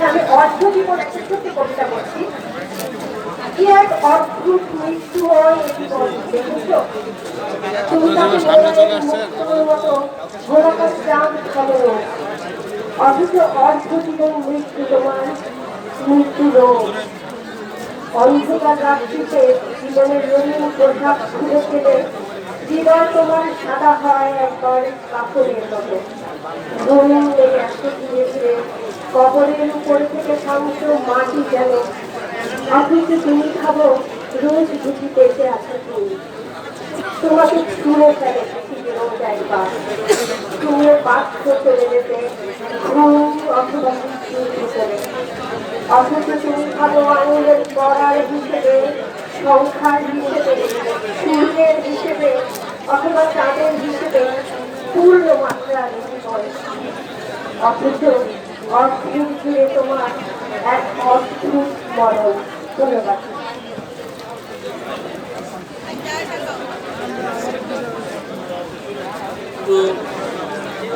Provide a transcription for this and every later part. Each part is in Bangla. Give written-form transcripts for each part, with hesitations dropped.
আমি অদ্ভুত জীবন একটা ছোট্ট কবিতা বলছি। কি এক অদ্ভুত মৃত্যু হয় এটি দেখেছ? তুমি তাকে মতো ঘোরাকার চাঁদ খবর, অথচ অর্ধ জীবন মৃত্যু তোমার, মৃত্যু রোগ। অন্ধকার রাত্রিতে জীবনের রঙিন পোশাক খুলে ফেলে হৃদয় তোমার সাদা হয় একবার কাপড়ের মতো। ঘুম লেগে আসতে ধীরে ধীরে কবরের উপর থেকে শান্ত মাটি যেন, অথচ তুমি খাবো রোজ ঢুকি পেতে আছো তুমি। তোমাকে ছুঁড়ে ফেলে পৃথিবীর একবার, তুমিও বাক্স চলে যেতে ঘুম অথবা মৃত্যুর ভিতরে। অথচ তুমি খাবো আঙুলের পড়ার হিসেবে, সংখ্যার হিসেবে, সূর্যের হিসেবে অথবা চাঁদের হিসেবে পূর্ণ মাত্রার জীবন। অথচ অদ্ভুত জুড়ে তোমার এক অদ্ভুত মরণ। ধন্যবাদ।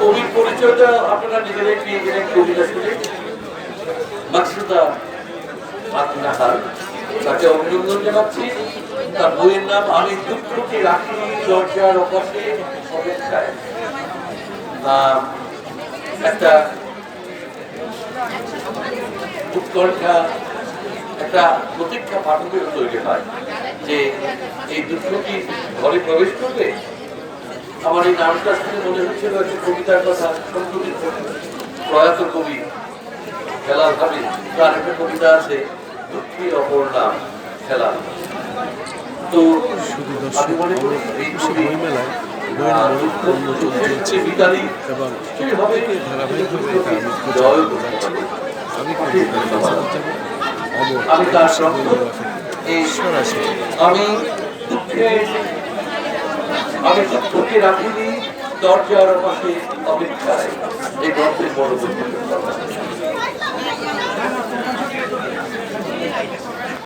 কবির পরিচয়টা আপনারা নিজেরাই পেয়ে গেলেন কবিতা শুনে। মাকসুদা নাহার, তাকে অভিনন্দন জানাচ্ছি। তার বইয়ের নাম আমি দুঃখকে রাখি দরজার অপাশে অপেক্ষায়। একটা উৎকণ্ঠা, একটা প্রতীক্ষা পাঠকের তৈরি হয় যে এই দুঃখটি ঘরে প্রবেশ করবে। আমার এই নামটা শুনে মনে হচ্ছিল একটা কবিতার কথা। সম্প্রতি প্রয়াত কবি খেলাল ভাবে তার একটা কবিতা আছে, দুঃখী অপর নাম খেলাল। তো আমি মনে করি এই কবি আমি তার আমি দুঃখকে রাখিনি দরজার পাশে অপেক্ষায়, এই গল্পের বড়